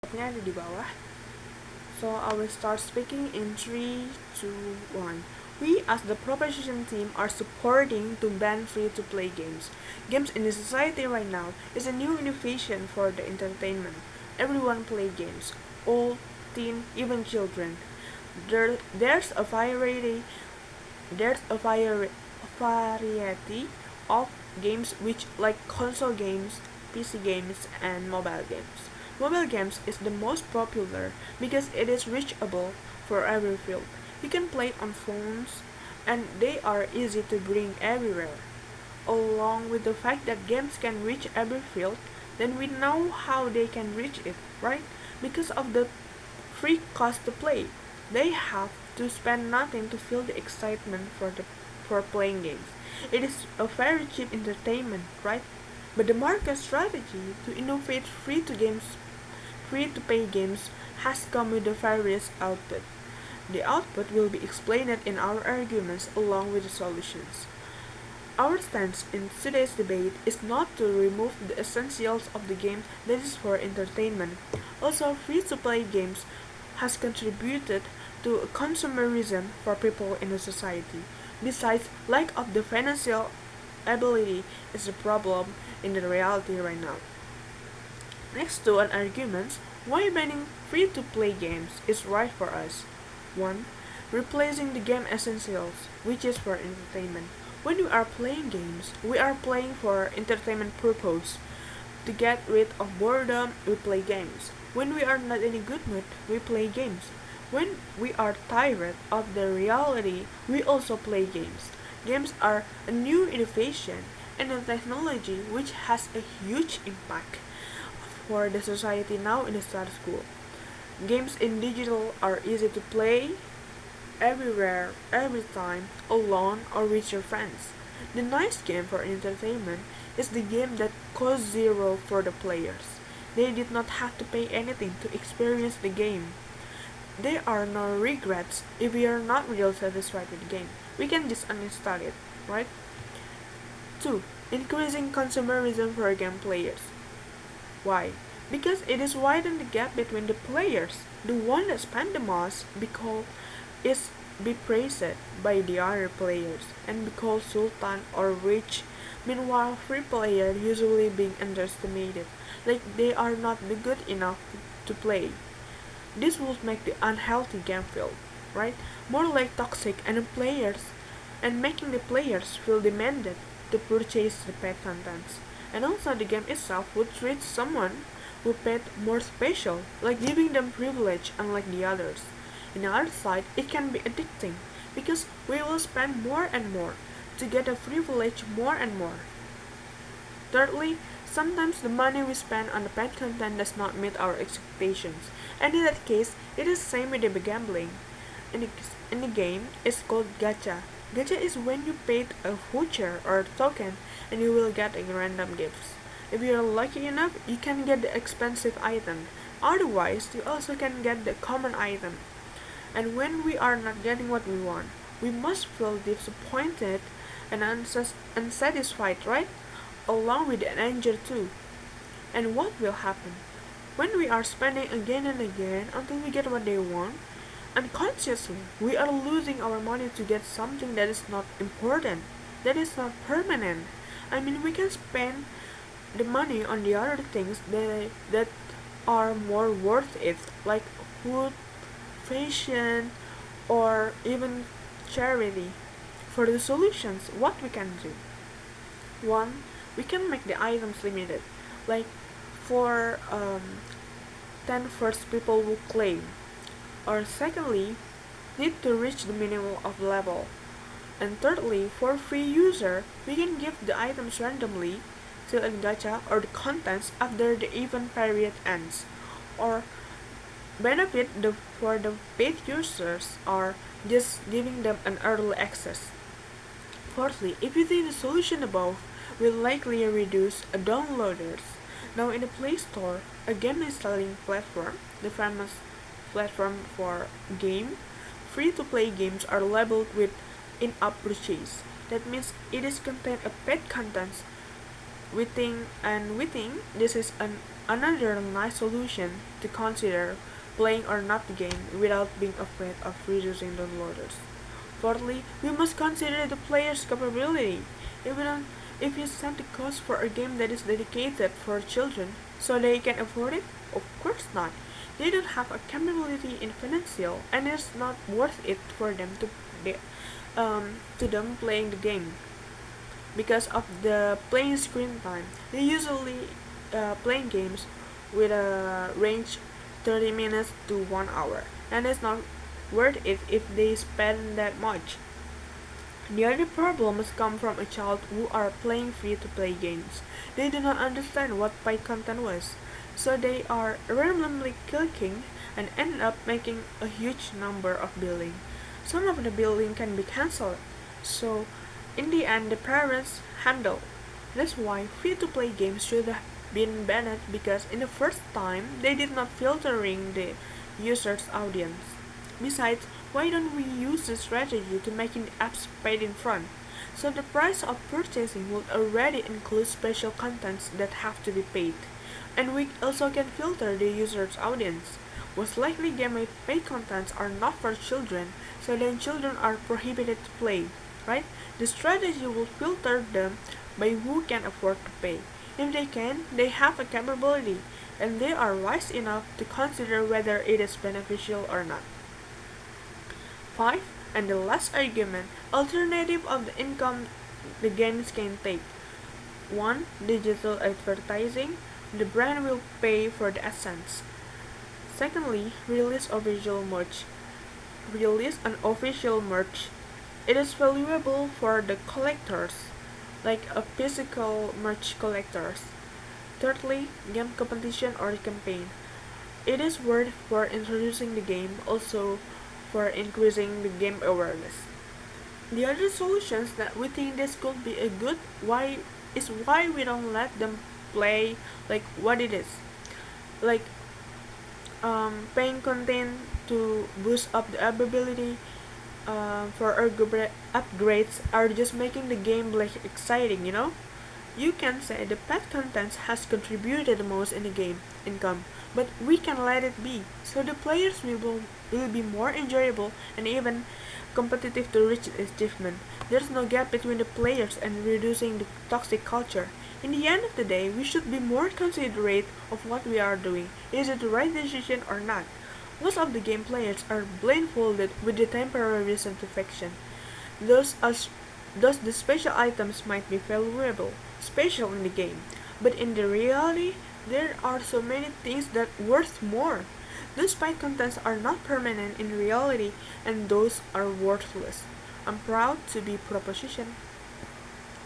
Nya ada di bawah. So I will start speaking in 3, 2, 1. We as the proposition team are supporting to ban free-to-play games. Games in the society right now is a new innovation for the entertainment. Everyone play games, old, teen, even children. There's a variety of games which like console games, PC games, and mobile games. Mobile games is the most popular because it is reachable for every field. You can play on phones and they are easy to bring everywhere. Along with the fact that games can reach every field, then we know how they can reach it, right? Because of the free cost to play. They have to spend nothing to feel the excitement for playing games. It is a very cheap entertainment, right? But the market strategy to innovate free to pay games has come with the various output. The output will be explained in our arguments along with the solutions. Our stance in today's debate is not to remove the essentials of the game that is for entertainment. Also, free-to-play games has contributed to consumerism for people in the society. Besides, lack of the financial ability is a problem in the reality right now. Next to an argument, why banning free-to-play games is right for us. 1. Replacing the game essentials, which is for entertainment. When we are playing games, we are playing for entertainment purpose. To get rid of boredom, we play games. When we are not in a good mood, we play games. When we are tired of the reality, we also play games. Games are a new innovation and a technology which has a huge impact for the society now in the status quo. Games in digital are easy to play everywhere, every time, alone or with your friends. The nice game for entertainment is the game that costs zero for the players. They did not have to pay anything to experience the game. There are no regrets if we are not really satisfied with the game. We can just uninstall it, right? 2. Increasing consumerism for game players. Why? Because it is widen the gap between the players. The one that spend the most because is be praised by the other players and be called sultan or rich. Meanwhile, free players usually being underestimated, like they are not good enough to play. This would make the unhealthy game feel, right, more like toxic and players, and making the players feel demanded to purchase the paid contents. And also the game itself would treat someone who paid more special, like giving them privilege unlike the others. On the other side, it can be addicting because we will spend more and more to get a privilege more and more. Thirdly, sometimes the money we spend on the paid content does not meet our expectations, and in that case, it is same with the gambling. In the game, it's called gacha. Gacha is when you paid a voucher or a token and you will get a random gifts. If you are lucky enough, you can get the expensive item. Otherwise, you also can get the common item. And when we are not getting what we want, we must feel disappointed and unsatisfied, right? Along with an anger too. And what will happen? When we are spending again and again until we get what they want, unconsciously we are losing our money to get something that is not important, that is not permanent. I mean, we can spend the money on the other things that are more worth it, like food, fashion, or even charity. For the solutions, what we can do? One, we can make the items limited, like for 10 first people who claim. Or secondly, need to reach the minimum of level. And thirdly, for free user, we can give the items randomly till in gacha or the contents after the event period ends. Or benefit for the paid users are just giving them an early access. Fourthly, if you think the solution above will likely reduce downloaders. Now in the Play Store, a game installing platform, the famous platform for game, free-to-play games are labeled with in-app purchase. That means it is contain a paid content. We think this is an Another nice solution to consider playing or not the game without being afraid of reducing downloaders. Fourthly, we must consider the player's capability. Even if you set the cost for a game that is dedicated for children, so they can afford it, of course not. They don't have a capability in financial, and it's not worth it for them to them playing the game because of the playing screen time. They usually playing games with a range 30 minutes to 1 hour, and it's not worth it if they spend that much. The other problems come from a child who are playing free-to-play games. They do not understand what paid content was, so they are randomly clicking and end up making a huge number of billing. Some of the billing can be cancelled, so in the end the parents handle. That's why free-to-play games should have been banned because in the first time they did not filtering the user's audience. Besides, why don't we use this strategy to making the apps paid in front? So the price of purchasing would already include special contents that have to be paid. And we also can filter the user's audience. Most likely game paid contents are not for children, so then children are prohibited to play, right? The strategy will filter them by who can afford to pay. If they can, they have a capability, and they are wise enough to consider whether it is beneficial or not. 5. And the last argument, alternative of the income the games can take. 1. Digital advertising. The brand will pay for the essence. Secondly, release official merch. Release an official merch. It is valuable for the collectors, like a physical merch collectors. Thirdly, game competition or campaign. It is worth for introducing the game, also for increasing the game awareness. The other solutions that we think this could be a good why is why we don't let them play like what it is. Like paying content to boost up the ability for upgrades are just making the game like exciting. You can say the pet content has contributed the most in the game income, but we can let it be, so the players will be more enjoyable and even competitive to reach achievement. There's no gap between the players and reducing the toxic culture. In the end of the day, we should be more considerate of what we are doing. Is it the right decision or not? Most of the game players are blindfolded with the temporary satisfaction. Thus, as, thus the special items might be valuable, special in the game, but in the reality, there are so many things that worth more. Those paid contents are not permanent in reality, and those are worthless. I'm proud to be proposition.